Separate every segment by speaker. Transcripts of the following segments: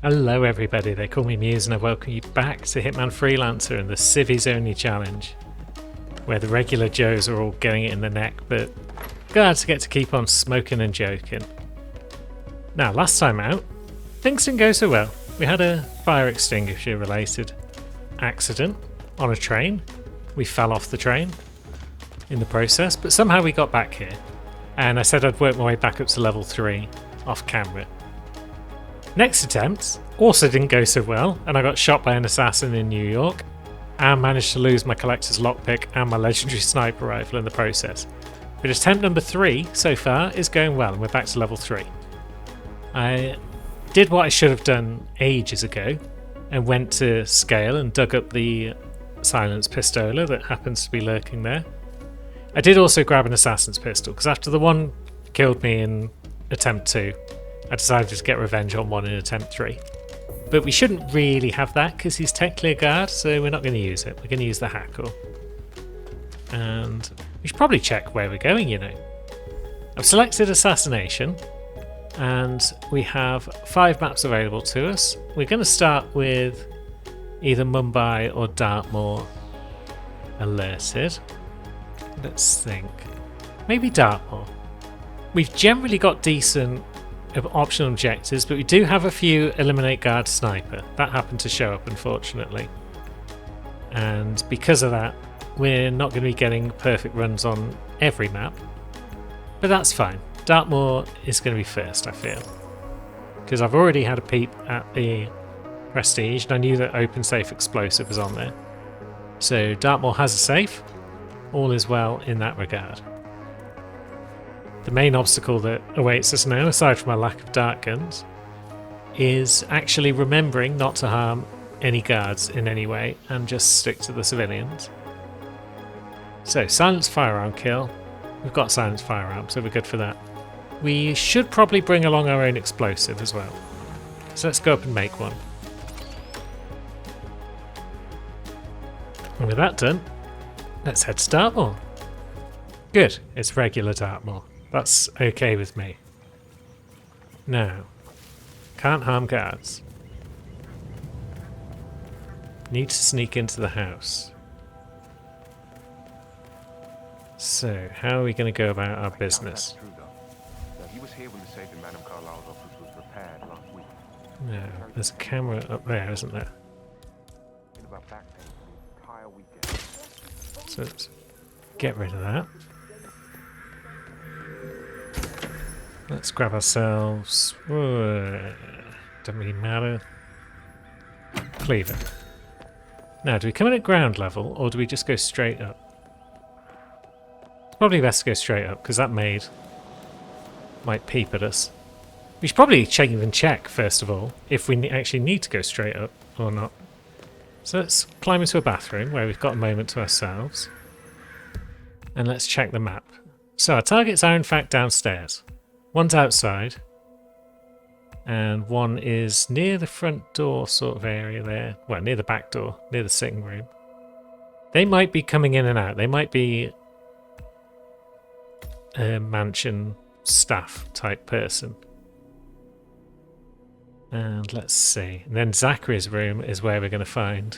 Speaker 1: Hello everybody, they call me Muse and I welcome you back to Hitman Freelancer and the Civvies Only Challenge, where the regular Joes are all getting it in the neck, but guards get to keep on smoking and joking. Now, last time out, things didn't go so well. We had a fire extinguisher related accident on a train. We fell off the train in the process, but somehow we got back here. And I said I'd work my way back up to level 3 off camera. Next attempt also didn't go so well, and I got shot by an assassin in New York and managed to lose my collector's lockpick and my legendary sniper rifle in the process. But attempt number 3 so far is going well, and we're back to level 3. I did what I should have done ages ago and went to scale and dug up the silenced pistola that happens to be lurking there. I did also grab an assassin's pistol, because after the one killed me in attempt 2, I decided to get revenge on one in attempt 3. But we shouldn't really have that because he's technically a guard, so we're not going to use it. We're going to use the hackle. And we should probably check where we're going, you know. I've selected assassination, and we have 5 maps available to us. We're going to start with either Mumbai or Dartmoor alerted. Let's think. Maybe Dartmoor. We've generally got decent optional objectives, but we do have a few eliminate guard sniper. That happened to show up, unfortunately. And because of that, we're not going to be getting perfect runs on every map. But that's fine. Dartmoor is going to be first, I feel. Because I've already had a peep at the Prestige, and I knew that Open Safe Explosive was on there. So Dartmoor has a safe. All is well in that regard. The main obstacle that awaits us now, aside from our lack of dart guns, is actually remembering not to harm any guards in any way and just stick to the civilians. So, silenced firearm kill. We've got silenced firearm, so we're good for that. We should probably bring along our own explosive as well. So let's go up and make one. And with that done, let's head to Dartmoor. Good, it's regular Dartmoor. That's okay with me. Now, can't harm guards. Need to sneak into the house. So, how are we going to go about our business? No, there's a camera up there, isn't there? So let's get rid of that. Let's grab ourselves... doesn't really matter. Cleaver. Now, do we come in at ground level, or do we just go straight up? It's probably best to go straight up, because that maid might peep at us. We should probably even check, first of all, if we actually need to go straight up or not. So let's climb into a bathroom, where we've got a moment to ourselves. And let's check the map. So our targets are in fact downstairs. One's outside, and one is near the front door sort of area there. Well, near the back door, near the sitting room. They might be coming in and out. They might be a mansion staff type person. And let's see. And then Zachary's room is where we're going to find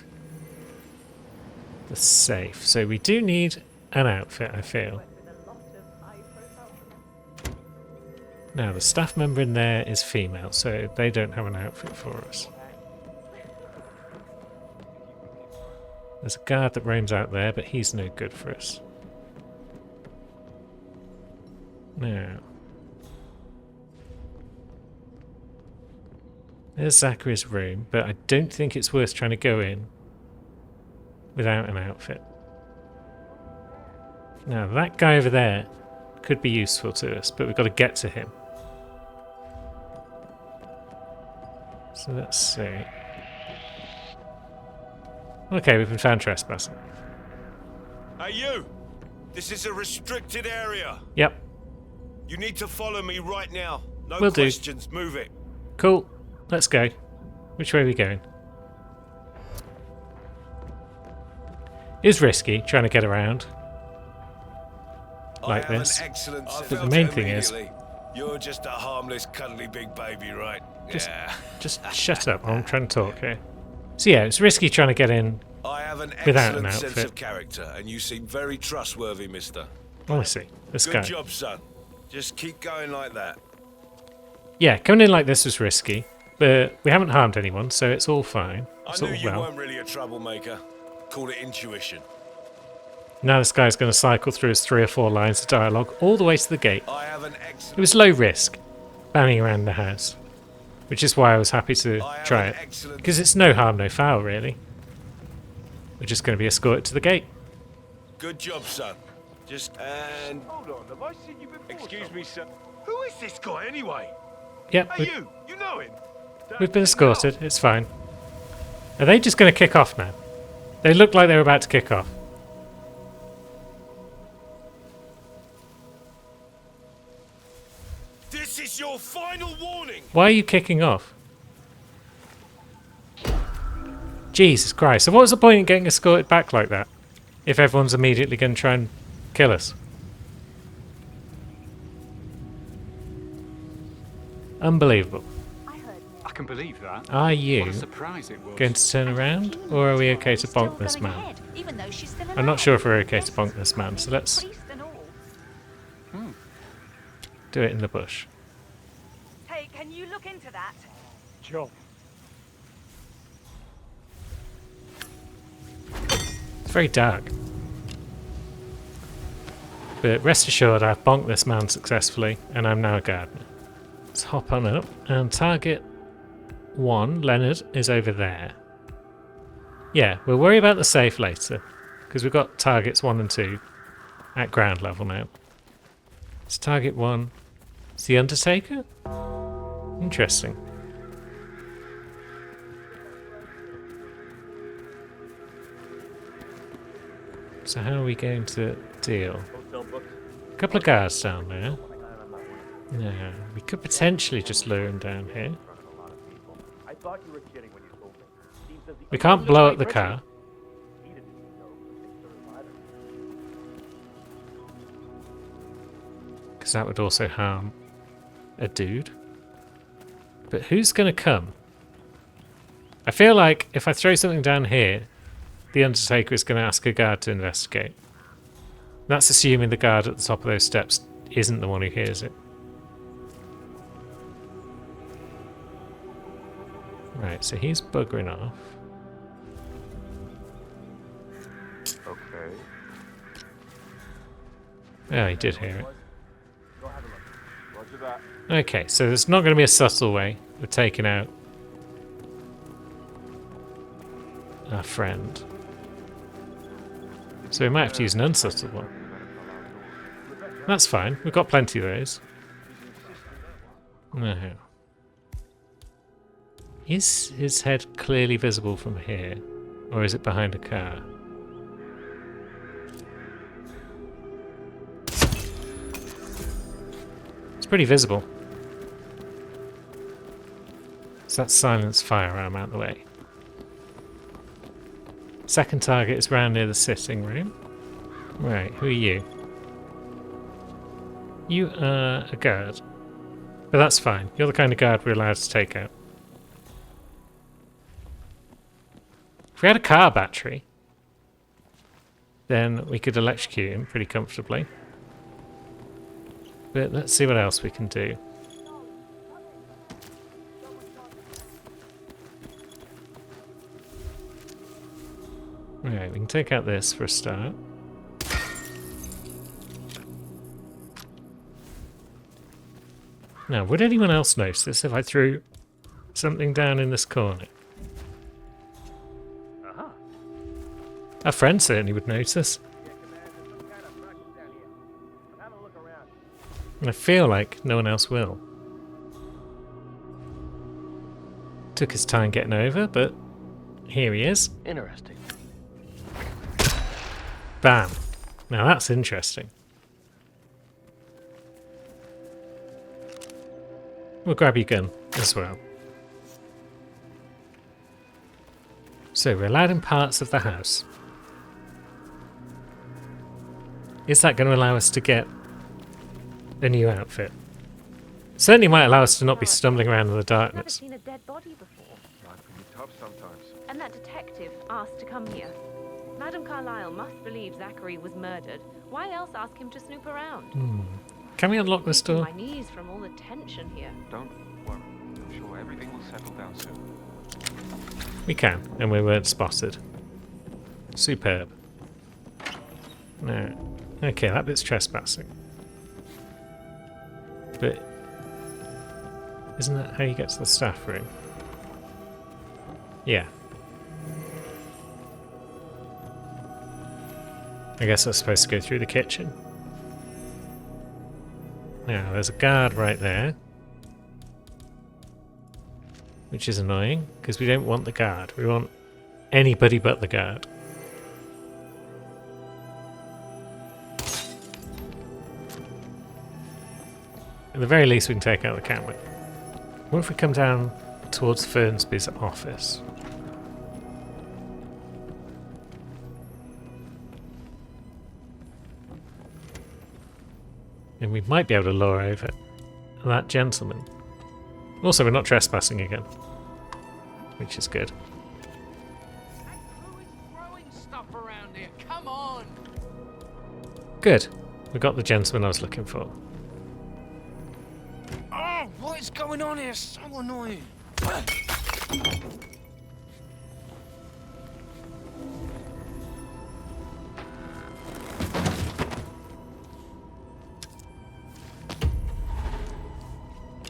Speaker 1: the safe. So we do need an outfit, I feel. Now, the staff member in there is female, so they don't have an outfit for us. There's a guard that roams out there, but he's no good for us. Now, there's Zachary's room, but I don't think it's worth trying to go in without an outfit. Now, that guy over there could be useful to us, but we've got to get to him. So let's see. Okay, we've been found trespassing.
Speaker 2: Hey you! This is a restricted area.
Speaker 1: Yep.
Speaker 2: You need to follow me right now. No
Speaker 1: Will do.
Speaker 2: questions. Move it.
Speaker 1: Cool. Let's go. Which way are we going? It's risky trying to get around like this.
Speaker 2: Excellent
Speaker 1: But the main thing is,
Speaker 2: you're just a harmless, cuddly big baby, right?
Speaker 1: Just shut up. I'm trying to talk here. So yeah, it's risky trying to get in
Speaker 2: I have an
Speaker 1: without an
Speaker 2: excellent sense
Speaker 1: outfit.
Speaker 2: of character, and you seem very trustworthy, mister.
Speaker 1: Honestly, this
Speaker 2: Good
Speaker 1: guy.
Speaker 2: job, son. Just keep going like that.
Speaker 1: Yeah, coming in like this was risky, but we haven't harmed anyone, so it's all fine.
Speaker 2: I
Speaker 1: It's
Speaker 2: knew
Speaker 1: all
Speaker 2: you
Speaker 1: well.
Speaker 2: weren't really a troublemaker. Call it intuition.
Speaker 1: Now this guy's going to cycle through his 3 or 4 lines of dialogue all the way to the gate.
Speaker 2: I have an
Speaker 1: It
Speaker 2: excellent...
Speaker 1: was low risk, banning around the house, which is why I was happy to try it, because it's no harm, no foul, really. We're just going to be escorted to the gate.
Speaker 2: Good job, son. Just... And...
Speaker 3: Hold on, have I seen you before?
Speaker 2: Excuse me, sir.
Speaker 3: Who is this guy anyway?
Speaker 1: Yep,
Speaker 3: Hey, you know him?
Speaker 1: we've been escorted, it's fine. Are they just going to kick off now? They look like they were about to kick off.
Speaker 2: This is your final warning!
Speaker 1: Why are you kicking off? Jesus Christ. So what was the point in getting escorted back like that? If everyone's immediately going to try and kill us? Unbelievable.
Speaker 4: I can believe that.
Speaker 1: Are you
Speaker 4: What a surprise it was.
Speaker 1: going to turn around? Or are we okay to bonk this man? I'm not sure if we're okay to bonk this man, so let's do it in the bush.
Speaker 5: Hey, can you look into that?
Speaker 3: Job.
Speaker 1: It's very dark. But rest assured, I've bonked this man successfully, and I'm now a gardener. Let's hop on up, and target 1, Leonard, is over there. Yeah, we'll worry about the safe later, because we've got targets 1 and 2 at ground level now. It's target 1. It's the Undertaker? Interesting. So how are we going to deal? A couple of guards down there. No, we could potentially just lure him down here.
Speaker 3: I thought you were kidding when you told me. Seems that the
Speaker 1: We can't blow up the car.
Speaker 3: He didn't know the either.
Speaker 1: Because that would also harm a dude. But who's going to come? I feel like if I throw something down here, the Undertaker is going to ask a guard to investigate. That's assuming the guard at the top of those steps isn't the one who hears it. Right, so he's buggering off.
Speaker 3: Okay.
Speaker 1: Oh, he did hear it.
Speaker 3: Go have a look. Roger that.
Speaker 1: Okay, so there's not going to be a subtle way of taking out our friend. So we might have to use an unsubtle one. That's fine, we've got plenty of those. No. Is his head clearly visible from here? Or is it behind a car? It's pretty visible. So that's silence firearm out the way. Second target is round near the sitting room. Right, who are you? You are a guard. But that's fine. You're the kind of guard we're allowed to take out. If we had a car battery, then we could electrocute him pretty comfortably. But let's see what else we can do. Right, we can take out this for a start. Now, would anyone else notice if I threw something down in this corner? Our friend certainly would notice. And I feel like no one else will. Took his time getting over, but here he is.
Speaker 3: Interesting.
Speaker 1: Bam. Now that's interesting. We'll grab your gun as well. So we're allowed in parts of the house. Is that going to allow us to get a new outfit? Certainly might allow us to not be stumbling around in the
Speaker 6: Never
Speaker 1: darkness.
Speaker 6: seen a dead body before.
Speaker 3: Life can be tough sometimes.
Speaker 6: And that detective asked to come here. Madam Carlyle must believe Zachary was murdered. Why else ask him to snoop around?
Speaker 1: Can we unlock this
Speaker 6: Making
Speaker 1: door?
Speaker 6: my knees from all the tension here.
Speaker 4: Don't worry. I'm sure everything will settle down soon.
Speaker 1: We can, and we weren't spotted. Superb. No. Okay, that bit's trespassing. But isn't that how you get to the staff room? Yeah. I guess I was supposed to go through the kitchen. Now, there's a guard right there. Which is annoying, because we don't want the guard. We want anybody but the guard. At the very least, we can take out the camera. What if we come down towards Fernsby's office? And we might be able to lure over that gentleman. Also, we're not trespassing again, which is good.
Speaker 7: Who is throwing stuff around here? Come on!
Speaker 1: Good. We got the gentleman I was looking for.
Speaker 7: Oh, what is going on here? So annoying.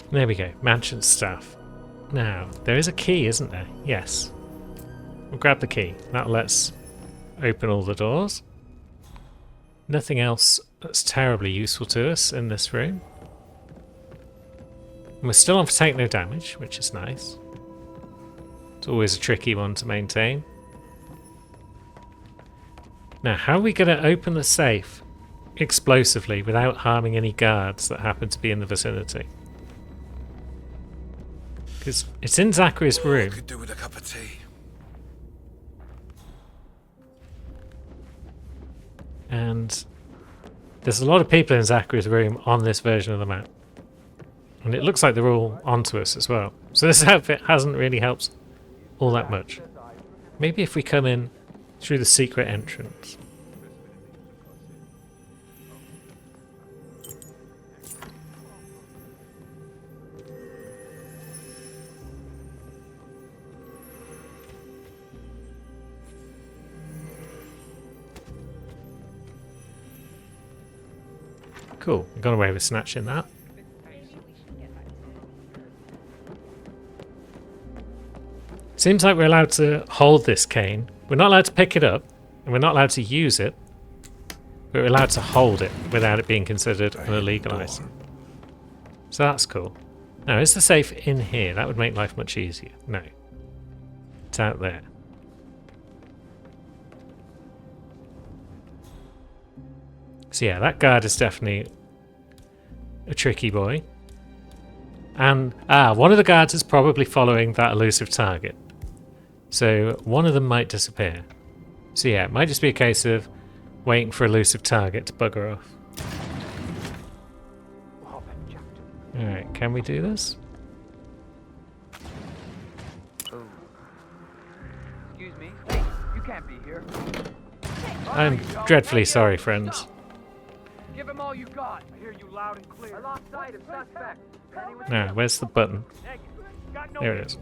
Speaker 1: There we go. Mansion staff. Now, there is a key, isn't there? Yes. We'll grab the key. That'll let us open all the doors. Nothing else that's terribly useful to us in this room. And we're still on for take no damage, which is nice. It's always a tricky one to maintain. Now, how are we going to open the safe explosively without harming any guards that happen to be in the vicinity? Because it's in Zachary's room.
Speaker 2: Could do with a cup of tea.
Speaker 1: And there's a lot of people in Zachary's room on this version of the map. And it looks like they're all onto us as well. So this outfit hasn't really helped all that much. Maybe if we come in through the secret entrance. Cool, we got away with snatching that. Seems like we're allowed to hold this cane. We're not allowed to pick it up, and we're not allowed to use it. But we're allowed to hold it without it being considered an illegal item. So that's cool. Now, is the safe in here? That would make life much easier. No. It's out there. So yeah, that guard is definitely a tricky boy. And, one of the guards is probably following that elusive target. So one of them might disappear. So yeah, it might just be a case of waiting for elusive target to bugger off. Alright, can we do this?
Speaker 3: Excuse me. Hey, you can't be here.
Speaker 1: I'm dreadfully sorry, friends.
Speaker 3: Give him all you got. I hear you loud and clear. I lost sight of suspect.
Speaker 1: Now, where's the button?
Speaker 3: Negative. Got no
Speaker 1: There it is.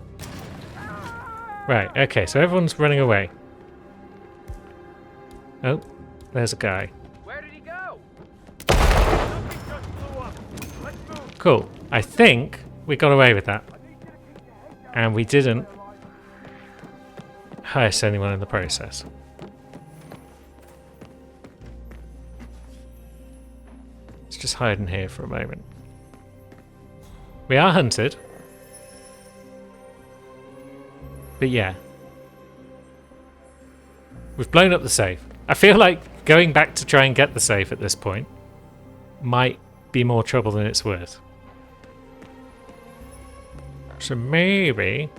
Speaker 1: Right, okay, so everyone's running away. Oh, there's a guy.
Speaker 3: Where did he go? Something just blew up. Let's move.
Speaker 1: Cool. I think we got away with that. And we didn't heist anyone in the process. Let's just hide in here for a moment. We are hunted. But yeah. We've blown up the safe. I feel like going back to try and get the safe at this point might be more trouble than it's worth. So maybe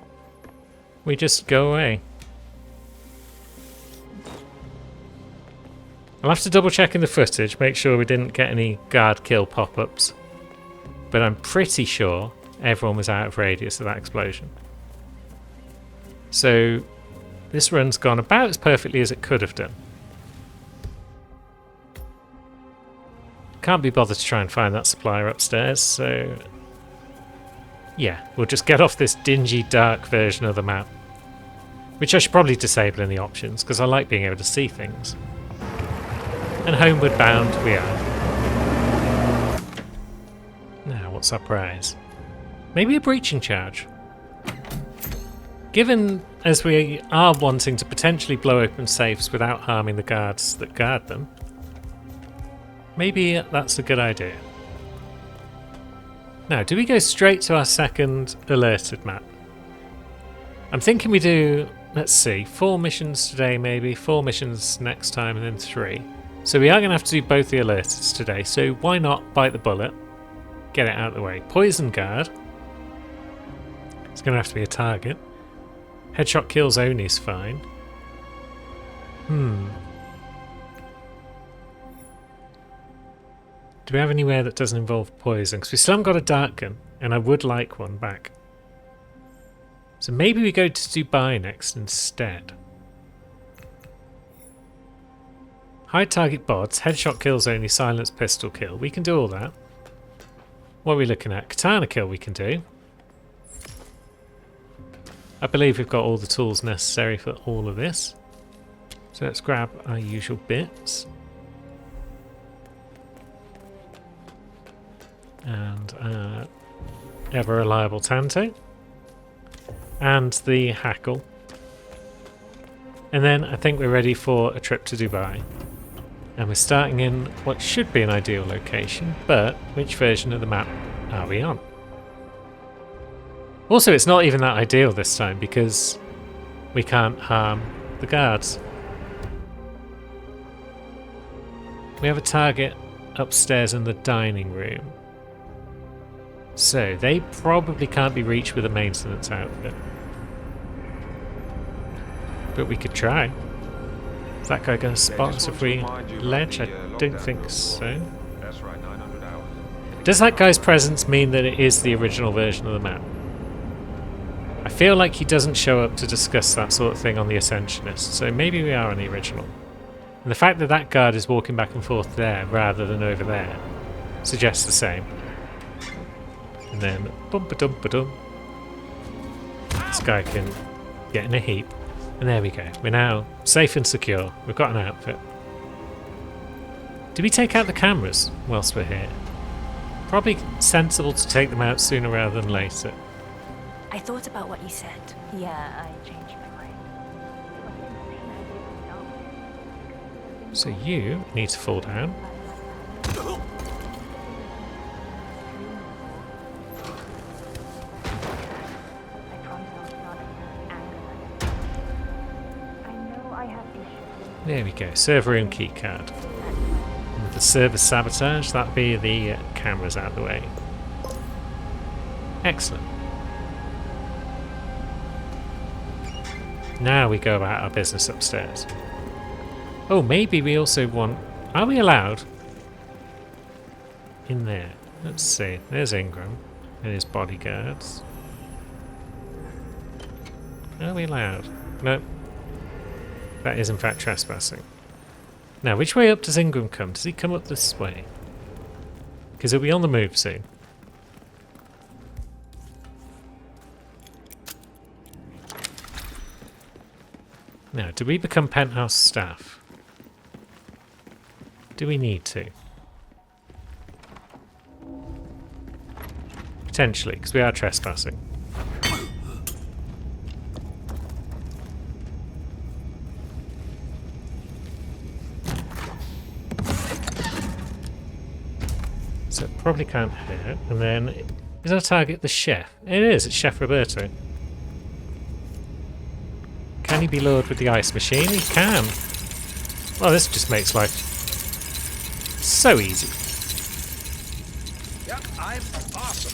Speaker 1: we just go away. I'll have to double check in the footage, make sure we didn't get any guard kill pop-ups. but I'm pretty sure everyone was out of radius of that explosion. So this run's gone about as perfectly as it could have done. Can't be bothered to try and find that supplier upstairs, so yeah, we'll just get off this dingy, dark version of the map. Which I should probably disable in the options, because I like being able to see things. And homeward bound we are. Now, what's our prize? Maybe a breaching charge. Given as we are wanting to potentially blow open safes without harming the guards that guard them, maybe that's a good idea. Now, do we go straight to our second alerted map? I'm thinking we do, let's see, 4 missions today maybe, 4 missions next time and then 3. So we are going to have to do both the alerteds today, so why not bite the bullet, get it out of the way. Poison guard. It's going to have to be a target. Headshot kills only is fine. Do we have anywhere that doesn't involve poison? Because we still haven't got a dart gun, and I would like one back. So maybe we go to Dubai next instead. High target bots, headshot kills only, silence pistol kill. We can do all that. What are we looking at? Katana kill we can do. I believe we've got all the tools necessary for all of this. So let's grab our usual bits. And ever reliable Tanto. And the hackle. And then I think we're ready for a trip to Dubai. And we're starting in what should be an ideal location, but which version of the map are we on? Also, it's not even that ideal this time because we can't harm the guards. We have a target upstairs in the dining room. So they probably can't be reached with a maintenance outfit. But we could try. Is that guy going to spot us if we ledge? I don't think so.
Speaker 4: That's right, 900 hours.
Speaker 1: Does that guy's presence mean that it is the original version of the map? I feel like he doesn't show up to discuss that sort of thing on the Ascensionist, so maybe we are on the original. And the fact that that guard is walking back and forth there rather than over there suggests the same. And then, bum-ba-dum-ba-dum. This guy can get in a heap. And there we go. We're now safe and secure. We've got an outfit. Do we take out the cameras whilst we're here? Probably sensible to take them out sooner rather than later.
Speaker 8: I thought about what you said. Yeah, I changed my mind.
Speaker 1: So you need to fall down. There we go, server room keycard. And the server sabotage, that'll be the cameras out of the way. Excellent. Now we go about our business upstairs. Oh, maybe we also want... Are we allowed? In there. Let's see. There's Ingram and his bodyguards. Are we allowed? Nope. That is in fact trespassing. Now, which way up does Ingram come? Does he come up this way? Because he'll be on the move soon. Now, do we become penthouse staff? Do we need to? Potentially, because we are trespassing. So it probably can't hurt. And then, is our target the chef? It is, it's Chef Roberto. Can he be lured with the ice machine? He can. Well, this just makes life so easy.
Speaker 3: Yep, I'm awesome.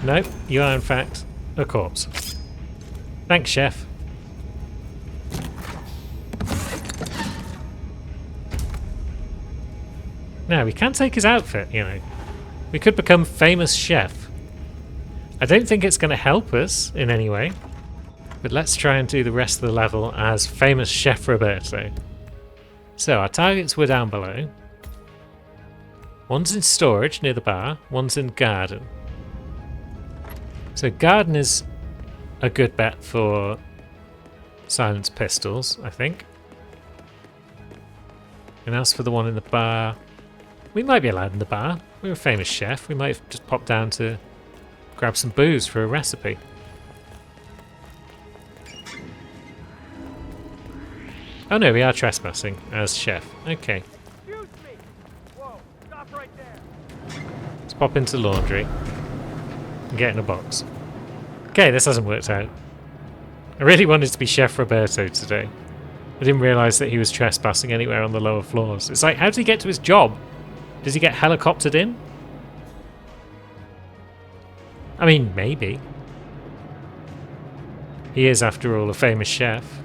Speaker 1: No, you are in fact a corpse. Thanks, Chef. Now, we can take his outfit, you know. We could become famous chef. I don't think it's going to help us in any way, but let's try and do the rest of the level as famous Chef Roberto. So our targets were down below. One's in storage near the bar, one's in garden. So garden is a good bet for silenced pistols, I think. And as for the one in the bar, we might be allowed in the bar. We're a famous chef. We might have just popped down to grab some booze for a recipe. Oh no, we are trespassing as chef. Okay,
Speaker 3: Excuse me! Whoa, stop right there!
Speaker 1: let's pop into laundry and get in a box. Okay, this hasn't worked out. I really wanted to be Chef Roberto today. I didn't realise that he was trespassing anywhere on the lower floors. It's like, how did he get to his job? Does he get helicoptered in? I mean, maybe. He is, after all, a famous chef.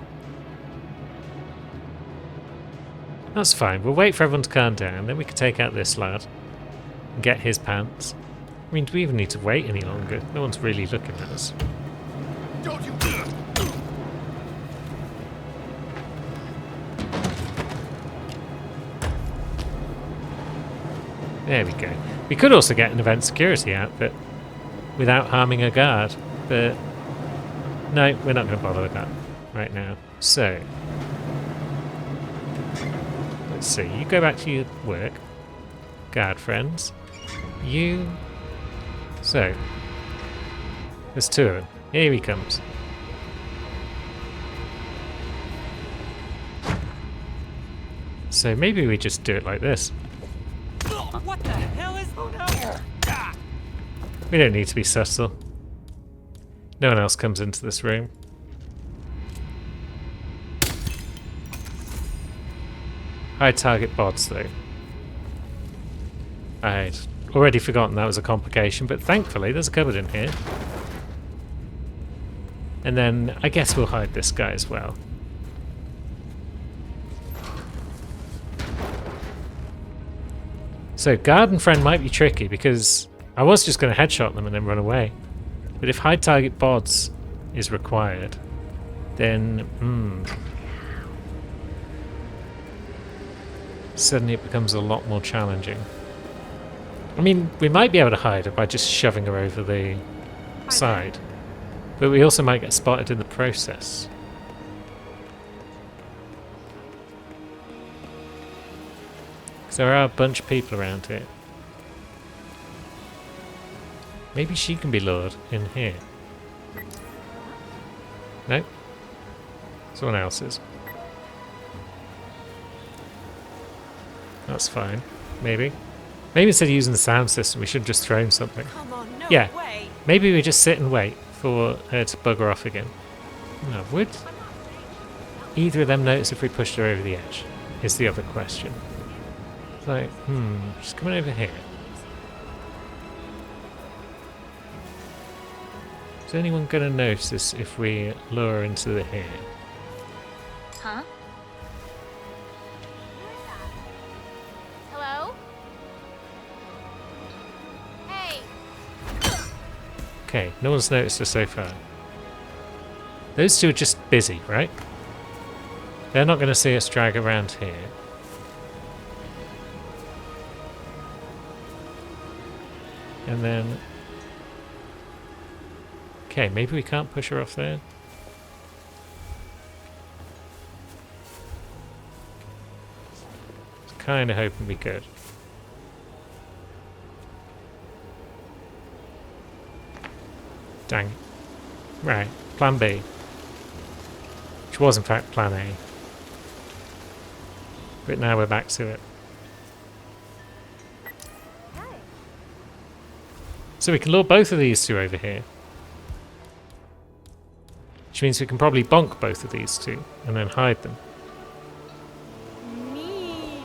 Speaker 1: That's fine. We'll wait for everyone to calm down, then we can take out this lad and get his pants. I mean, do we even need to wait any longer? No one's really looking at us.
Speaker 2: Don't you...
Speaker 1: There we go. We could also get an event security outfit without harming a guard, but no, we're not going to bother with that right now. So, let's see. You go back to your work, guard friends. You. So, there's two of them. Here he comes. So maybe we just do it like this.
Speaker 7: What the hell is... Oh no!
Speaker 1: We don't need to be subtle. No one else comes into this room. High target bots though. I'd already forgotten that was a complication, but thankfully there's a cupboard in here. And then I guess we'll hide this guy as well. So garden friend might be tricky because I was just going to headshot them and then run away. But if high target bots is required, then suddenly it becomes a lot more challenging. I mean, we might be able to hide her by just shoving her over the side, but we also might get spotted in the process. There are a bunch of people around here. Maybe she can be lured in here. No? Someone else's. That's fine. Maybe. Maybe instead of using the sound system, we should have just thrown something.
Speaker 5: Come on, no
Speaker 1: Yeah.
Speaker 5: way.
Speaker 1: Maybe we just sit and wait for her to bugger off again. No, would either of them notice if we pushed her over the edge? Is the other question. It's like, she's coming over here. Is anyone going to notice this if we lure her into the here?
Speaker 8: Huh?
Speaker 6: Hello? Hey!
Speaker 1: Okay, no one's noticed her so far. Those two are just busy, right? They're not going to see us drag around here. And then... Okay, maybe we can't push her off there. Kind of hoping we could. Dang it. Right, plan B. Which was in fact plan A. But now we're back to it. So we can lure both of these two over here. Which means we can probably bonk both of these two and then hide them.
Speaker 5: Neat.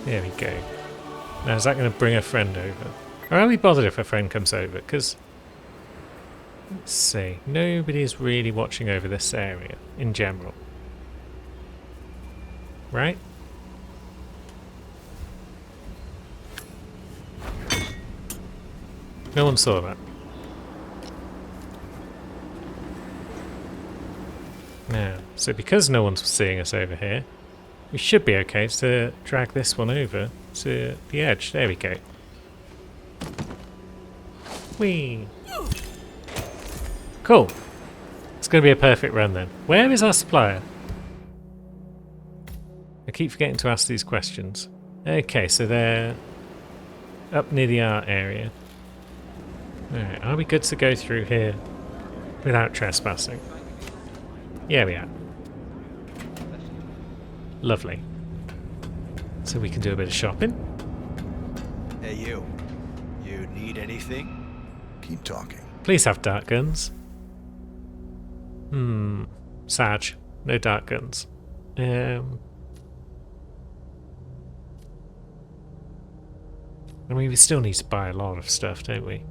Speaker 1: There we go. Now is that going to bring a friend over? Or are we bothered if a friend comes over? Because, let's see, nobody's really watching over this area in general. Right? No one saw that. Now, so because no one's seeing us over here, we should be okay to drag this one over to the edge. There we go. Whee! Cool. It's going to be a perfect run then. Where is our supplier? I keep forgetting to ask these questions. Okay, so they're up near the art area. Alright, are we good to go through here without trespassing? Yeah, we are. Lovely. So we can do a bit of shopping.
Speaker 9: Hey, you. You need anything? Keep talking.
Speaker 1: Please have dart guns. Sag. No dart guns. I mean, we still need to buy a lot of stuff, don't we?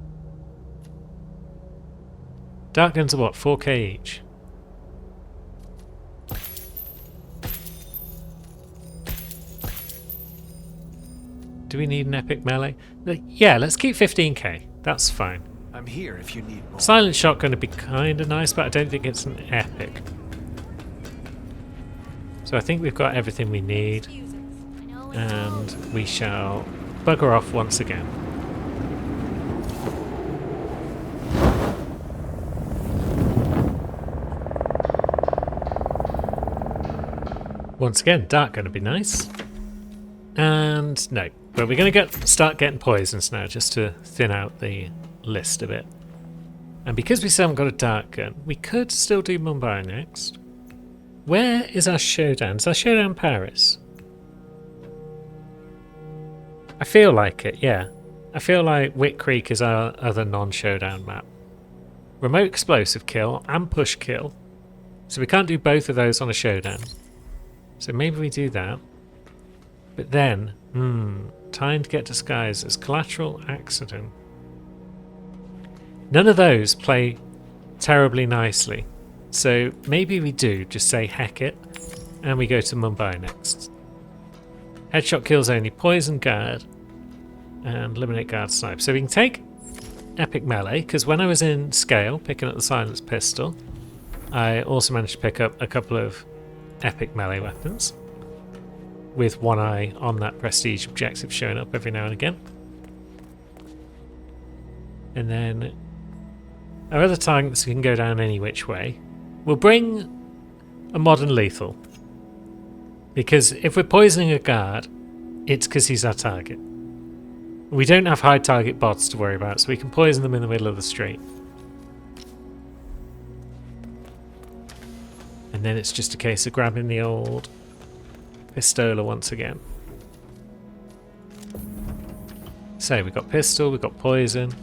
Speaker 1: Dart guns are what? 4k each? Do we need an epic melee? Yeah, let's keep 15k. That's fine.
Speaker 9: I'm here if you need more.
Speaker 1: Silent shotgun would be kind of nice, but I don't think it's an epic. So I think we've got everything we need. And we shall bugger off once again. Once again, dark going to be nice. And no, but we're going to start getting poisons now just to thin out the list a bit. And because we still haven't got a dark gun, we could still do Mumbai next. Where is our showdown? Is our showdown Paris? I feel like it, yeah. I feel like Wick Creek is our other non-showdown map. Remote explosive kill and push kill. So we can't do both of those on a showdown. So maybe we do that. But then, time to get disguised as collateral accident. None of those play terribly nicely. So maybe we do just say heck it and we go to Mumbai next. Headshot kills only poison guard and eliminate guard snipe. So we can take epic melee because when I was in scale picking up the silenced pistol, I also managed to pick up a couple of epic melee weapons with one eye on that prestige objective showing up every now and again. And then our other targets can go down any which way. We'll bring a modern lethal. Because if we're poisoning a guard, it's because he's our target. We don't have high target bots to worry about, so we can poison them in the middle of the street. And then it's just a case of grabbing the old pistola once again. So we've got pistol, we've got poison.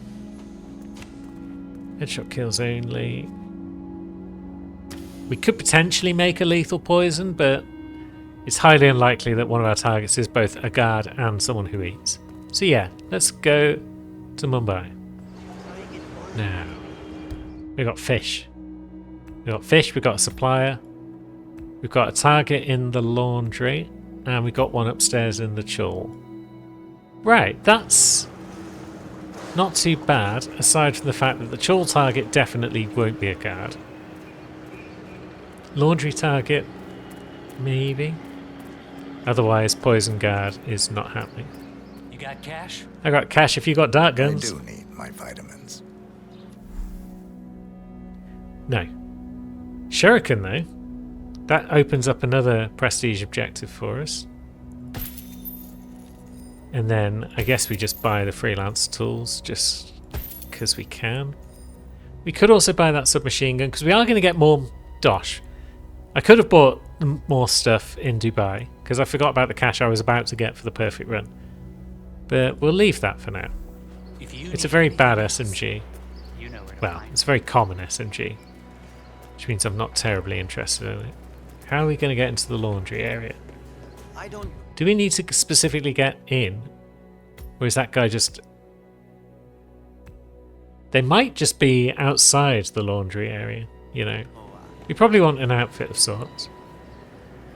Speaker 1: Headshot kills only. We could potentially make a lethal poison, but it's highly unlikely that one of our targets is both a guard and someone who eats. So yeah, let's go to Mumbai. Now, we've got fish. We've got fish, we've got a supplier. We've got a target in the laundry, and we've got one upstairs in the chul. Right, that's not too bad, aside from the fact that the chul target definitely won't be a guard. Laundry target, maybe. Otherwise, poison guard is not happening.
Speaker 9: You got cash?
Speaker 1: I got cash if you got dart guns.
Speaker 9: I do need my vitamins.
Speaker 1: No. Shuriken, though. That opens up another prestige objective for us. And then I guess we just buy the freelance tools just because we can. We could also buy that submachine gun because we are going to get more dosh. I could have bought more stuff in Dubai because I forgot about the cash I was about to get for the perfect run. But we'll leave that for now. It's a very bad SMG. Well, it's a very common SMG, which means I'm not terribly interested in it. How are we going to get into the laundry area? Do we need to specifically get in? Or is that guy just... They might just be outside the laundry area, you know. We probably want an outfit of sorts.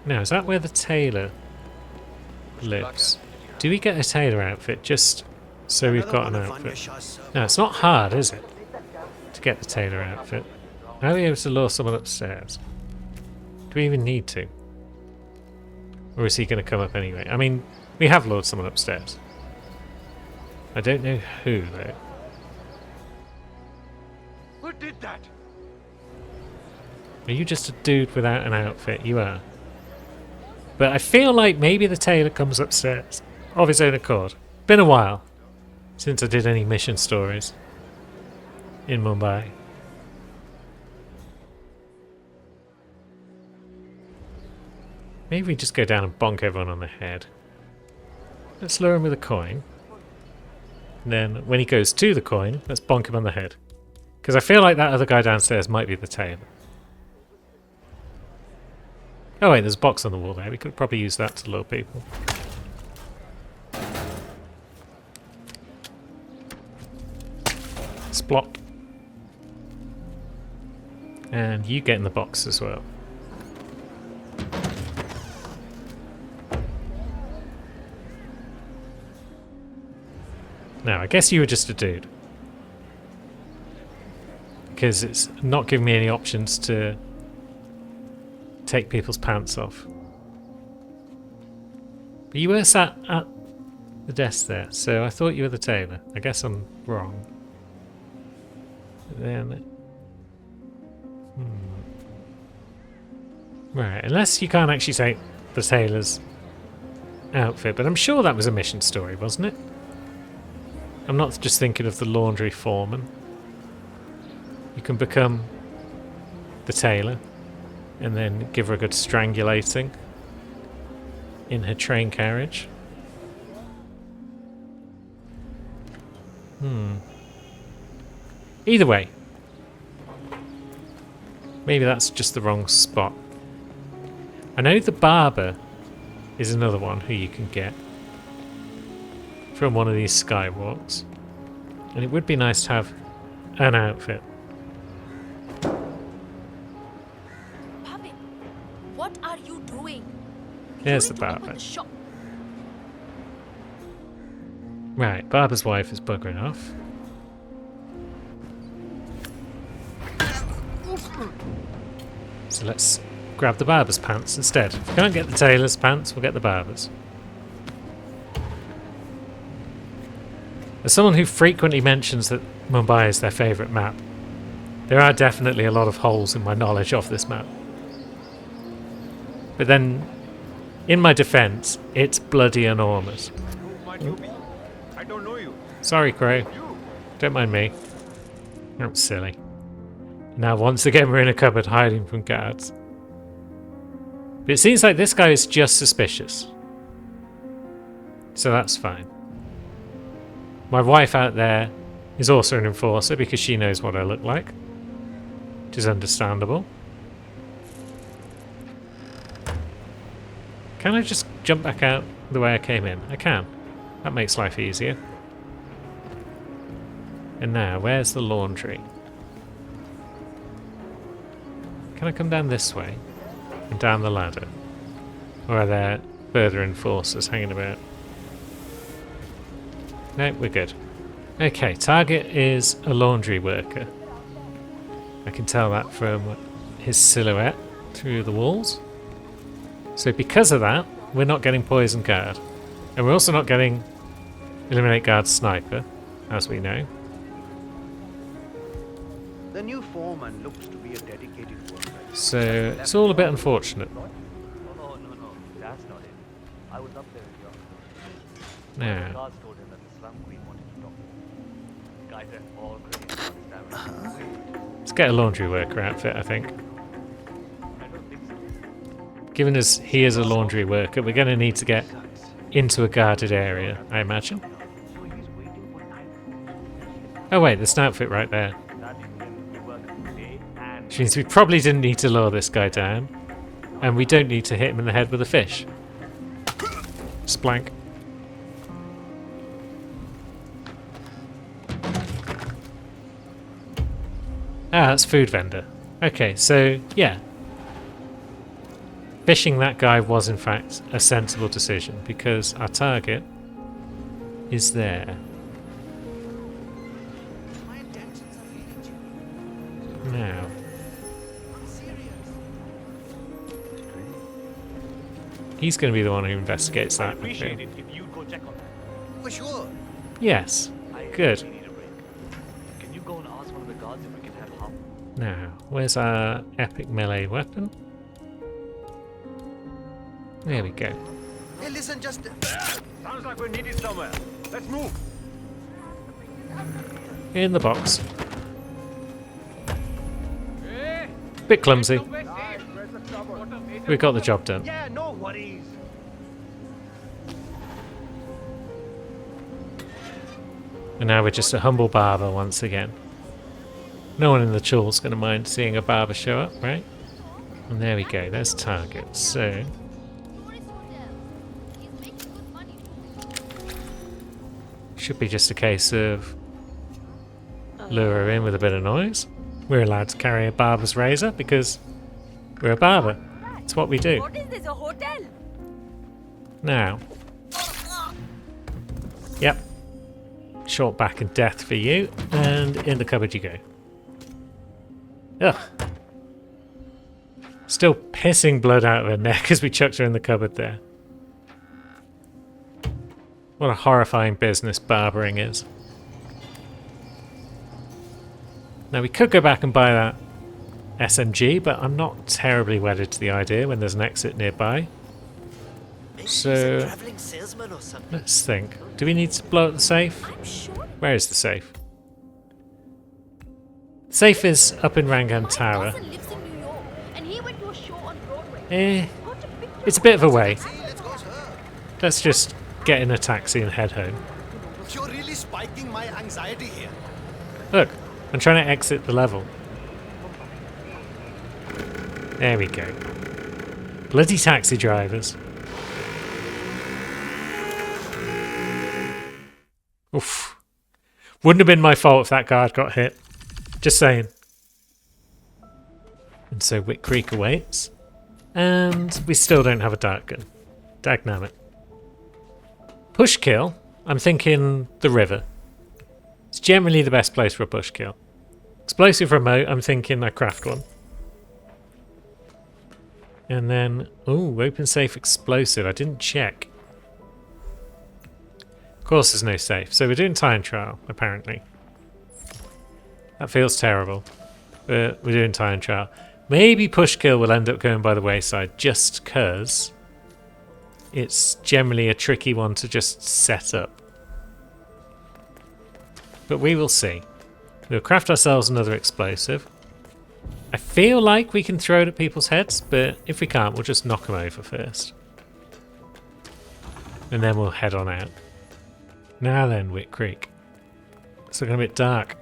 Speaker 1: Now, is that where the tailor lives? Do we get a tailor outfit just So we've got an outfit. No, it's not hard, is it? To get the tailor outfit. Are we able to lure someone upstairs? Do we even need to? Or is he going to come up anyway? I mean, we have lured someone upstairs. I don't know who, though.
Speaker 3: Who did that?
Speaker 1: Are you just a dude without an outfit? You are. But I feel like maybe the tailor comes upstairs of his own accord. Been a while since I did any mission stories in Mumbai. Maybe we just go down and bonk everyone on the head. Let's lure him with a coin. And then when he goes to the coin, let's bonk him on the head. Because I feel like that other guy downstairs might be the tailor. Oh wait, there's a box on the wall there. We could probably use that to lure people. Splop. And you get in the box as well. Now, I guess you were just a dude. Because it's not giving me any options to take people's pants off. But you were sat at the desk there, so I thought you were the tailor. I guess I'm wrong. Then... Right, unless you can't actually take the tailor's outfit, but I'm sure that was a mission story, wasn't it? I'm not just thinking of the laundry foreman. You can become the tailor and then give her a good strangulating in her train carriage. Either way. Maybe that's just the wrong spot. I know the barber is another one who you can get from one of these skywalks. And it would be nice to have an outfit.
Speaker 8: Puppet, what are you doing?
Speaker 1: There's
Speaker 8: You
Speaker 1: the
Speaker 8: need to open
Speaker 1: barber.
Speaker 8: the shop.
Speaker 1: Right, barber's wife is buggering off. So let's grab the barber's pants instead. If we can't get the tailor's pants, we'll get the barber's. As someone who frequently mentions that Mumbai is their favourite map, there are definitely a lot of holes in my knowledge of this map. But then, in my defence, it's bloody enormous.
Speaker 3: Who might you be? I don't know you.
Speaker 1: Sorry, Crow.
Speaker 3: You?
Speaker 1: Don't mind me. I'm silly. Now, once again, we're in a cupboard hiding from guards. But it seems like this guy is just suspicious. So that's fine. My wife out there is also an enforcer because she knows what I look like. Which is understandable. Can I just jump back out the way I came in? I can. That makes life easier. And now, where's the laundry? Can I come down this way? And down the ladder? Or are there further enforcers hanging about? No, we're good. Okay, target is a laundry worker. I can tell that from his silhouette through the walls. So because of that, we're not getting poison guard. And we're also not getting eliminate guard sniper, as we know.
Speaker 10: The new foreman looks to be a dedicated worker.
Speaker 1: So it's all a bit unfortunate.
Speaker 10: No, that's not it. I was up there with you.
Speaker 1: Now,
Speaker 10: Guards told him that the slum queen wanted to talk to him. Guys are all crazy.
Speaker 1: let's get a laundry worker outfit, I think.
Speaker 10: I don't think so.
Speaker 1: Given as he is a laundry worker, we're going to need to get into a guarded area, I imagine.
Speaker 10: So he's waiting for night.
Speaker 1: Oh wait, there's an outfit right there.
Speaker 10: That he works day and
Speaker 1: Which means we probably didn't need to lure this guy down. And we don't need to hit him in the head with a fish. Splank. Ah, that's food vendor. Okay, so yeah. Fishing that guy was in fact a sensible decision because our target is there. Now, he's going to be the one who investigates
Speaker 10: I
Speaker 1: that. I
Speaker 10: appreciate
Speaker 1: feel.
Speaker 10: it if you'd go check on that.
Speaker 9: For sure.
Speaker 1: Yes.
Speaker 10: I
Speaker 1: Good.
Speaker 10: really need a break. Can you go and ask one of the guards if we can have help?
Speaker 1: Now, where's our epic melee weapon? There we go.
Speaker 9: Hey, listen, just...
Speaker 3: Sounds like we're needed somewhere. Let's move.
Speaker 1: In the box. Bit clumsy. We got the job done.
Speaker 3: Yeah, no worries.
Speaker 1: And now we're just a humble barber once again. No one in the chawl's going to mind seeing a barber show up, right? And there we go, there's target. So, should be just a case of lure her in with a bit of noise. We're allowed to carry a barber's razor because we're a barber. It's what we do.
Speaker 8: What is this, a hotel?
Speaker 1: Now. Yep. Short back and death for you. And in the cupboard you go. Ugh. Still pissing blood out of her neck as we chucked her in the cupboard there. What a horrifying business barbering is. Now we could go back and buy that SMG, but I'm not terribly wedded to the idea when there's an exit nearby. So, let's think. Do we need to blow up the safe?
Speaker 8: I'm sure.
Speaker 1: Where is the safe? Safe is up in Rangan Tower.
Speaker 8: My cousin lives in New York, and he went to a show on Broadway.
Speaker 1: It's a bit of a way. Let's just get in a taxi and head home.
Speaker 9: You're really spiking my anxiety here.
Speaker 1: Look, I'm trying to exit the level. There we go. Bloody taxi drivers. Oof. Wouldn't have been my fault if that guard got hit. Just saying. And so Wick Creek awaits. And we still don't have a dart gun. Dagnammit. Push kill, I'm thinking the river. It's generally the best place for a push kill. Explosive remote, I'm thinking I craft one. And then, ooh, open safe explosive. I didn't check. Of course there's no safe. So we're doing time trial, apparently. That feels terrible. But we're doing time trial. Maybe push kill will end up going by the wayside just because it's generally a tricky one to just set up. But we will see. We'll craft ourselves another explosive. I feel like we can throw it at people's heads, but if we can't, we'll just knock them over first. And then we'll head on out. Now then, Wick Creek. It's looking a bit dark.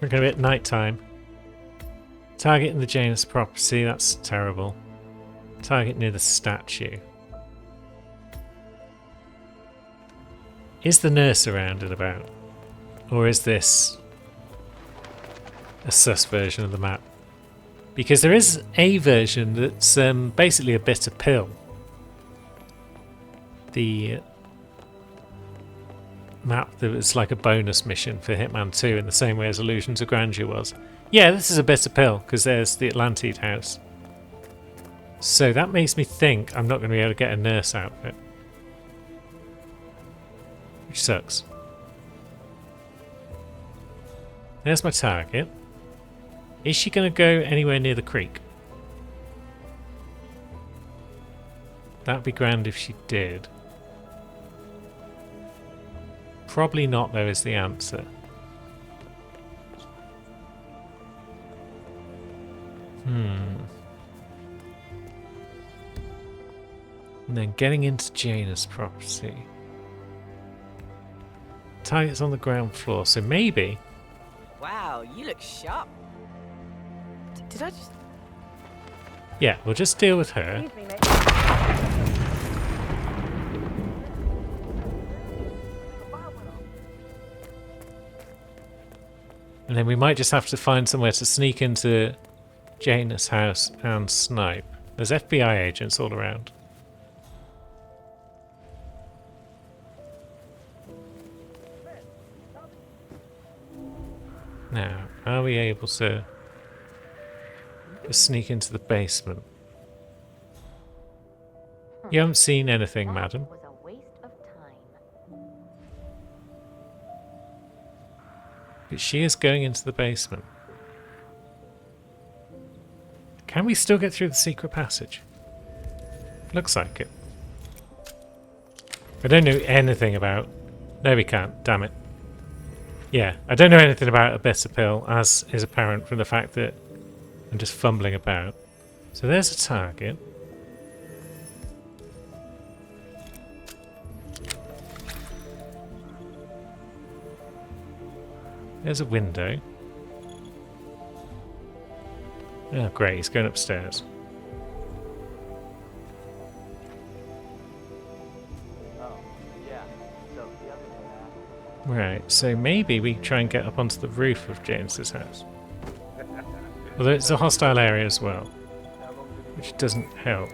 Speaker 1: Looking a bit nighttime. Target in the Janus property, that's terrible. Target near the statue. Is the nurse around and about? Or is this a sus version of the map? Because there is a version that's basically a bitter pill. The map that was like a bonus mission for Hitman 2 in the same way as Illusions of Grandeur was. Yeah, this is a bitter pill because there's the Atlantide house. So that makes me think I'm not going to be able to get a nurse outfit. Which sucks. There's my target. Is she going to go anywhere near the creek? That'd be grand if she did. Probably not, though, is the answer. And then getting into Janus property. Target's on the ground floor, so maybe...
Speaker 11: Wow, you look sharp. Did I just...
Speaker 1: Yeah, we'll just deal with her.
Speaker 5: Excuse me, mate.
Speaker 1: And then we might just have to find somewhere to sneak into Janus' house and snipe. There's FBI agents all around. Now, are we able to Just sneak into the basement. You haven't seen anything, madam.
Speaker 6: Was a waste of time.
Speaker 1: But she is going into the basement. Can we still get through the secret passage? Looks like it. I don't know anything about... No, we can't. Damn it. Yeah, I don't know anything about a bitter pill, as is apparent from the fact that I'm just fumbling about. So there's a target. There's a window. Oh, great, he's going upstairs. Right, so maybe we try and get up onto the roof of James's house. Although it's a hostile area as well, which doesn't help.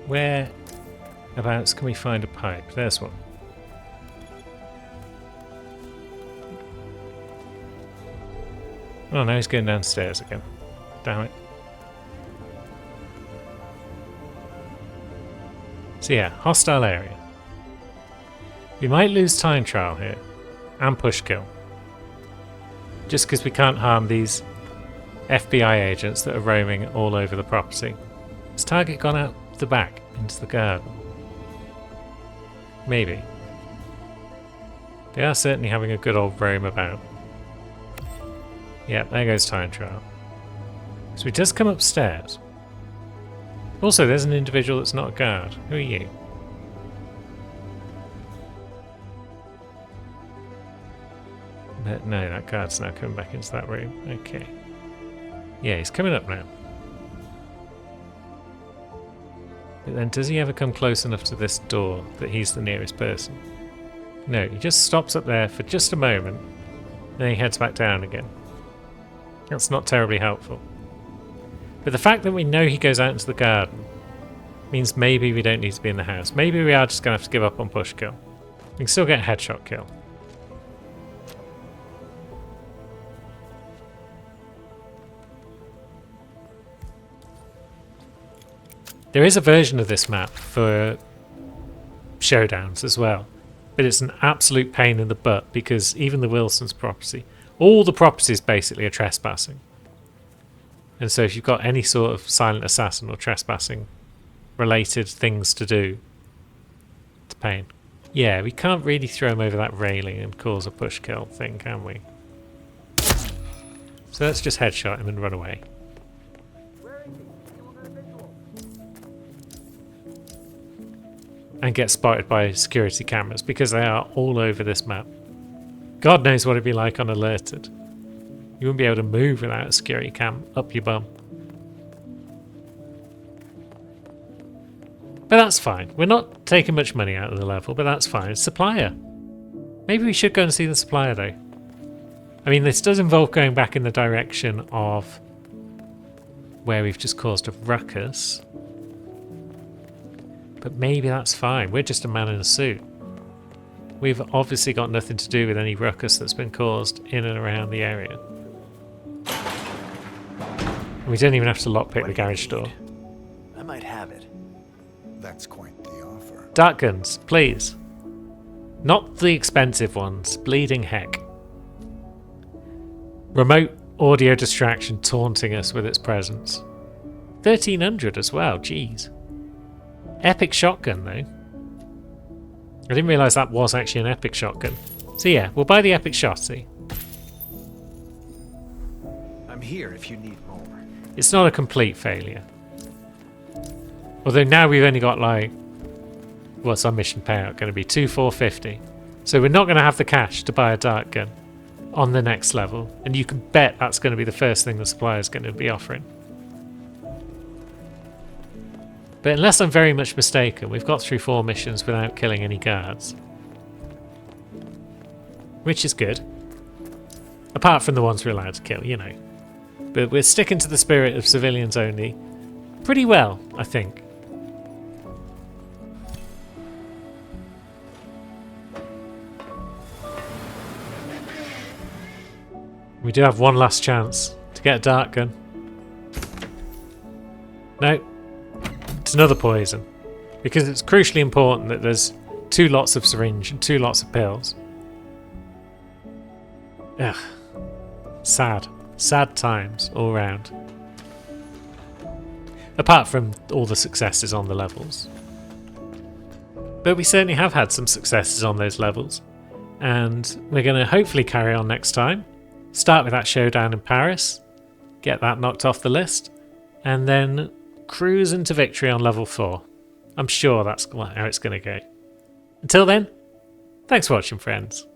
Speaker 1: Whereabouts can we find a pipe? There's one. Oh, now he's going downstairs again. Damn it. So yeah, hostile area. We might lose time trial here. And push kill. Just because we can't harm these FBI agents that are roaming all over the property. Has target gone out the back into the garden? Maybe. They are certainly having a good old roam about. Yeah, there goes time trial. So he does come upstairs. Also, there's an individual that's not a guard. Who are you? But no, that guard's now coming back into that room. Okay. Yeah, he's coming up now. But then does he ever come close enough to this door that he's the nearest person? No, he just stops up there for just a moment, then he heads back down again. That's not terribly helpful. But the fact that we know he goes out into the garden means maybe we don't need to be in the house. Maybe we are just going to have to give up on push kill. We can still get a headshot kill. There is a version of this map for showdowns as well, but it's an absolute pain in the butt because even the Wilson's property, all the properties basically are trespassing. And so if you've got any sort of silent assassin or trespassing related things to do, it's a pain. Yeah, we can't really throw him over that railing and cause a push kill thing, can we? So let's just headshot him and run away. And get spotted by security cameras because they are all over this map. God knows what it'd be like on alerted. You wouldn't be able to move without a security cam up your bum. But that's fine. We're not taking much money out of the level, but that's fine. It's supplier. Maybe we should go and see the supplier though. I mean, this does involve going back in the direction of where we've just caused a ruckus. But maybe that's fine. We're just a man in a suit. We've obviously got nothing to do with any ruckus that's been caused in and around the area. We don't even have to lockpick the garage door.
Speaker 9: I might have it. That's quite the offer.
Speaker 1: Dart guns, please. Not the expensive ones. Bleeding heck. Remote audio distraction taunting us with its presence. 1300 as well, jeez. Epic shotgun though. I didn't realise that was actually an epic shotgun. So yeah, we'll buy the epic shotty.
Speaker 9: I'm here if you need more.
Speaker 1: It's not a complete failure. Although now we've only got like... What's our mission payout going to be? 2,450. So we're not going to have the cash to buy a dart gun on the next level. And you can bet that's going to be the first thing the supplier is going to be offering. But unless I'm very much mistaken, we've got through 4 missions without killing any guards. Which is good. Apart from the ones we're allowed to kill, you know. But we're sticking to the spirit of civilians only pretty well, I think. We do have one last chance to get a dart gun. No, it's another poison. Because it's crucially important that there's 2 lots of syringe and 2 lots of pills. Ugh. Sad. Sad times all round. Apart from all the successes on the levels. But we certainly have had some successes on those levels. And we're going to hopefully carry on next time. Start with that showdown in Paris. Get that knocked off the list. And then cruise into victory on level 4. I'm sure that's how it's going to go. Until then, thanks for watching, friends.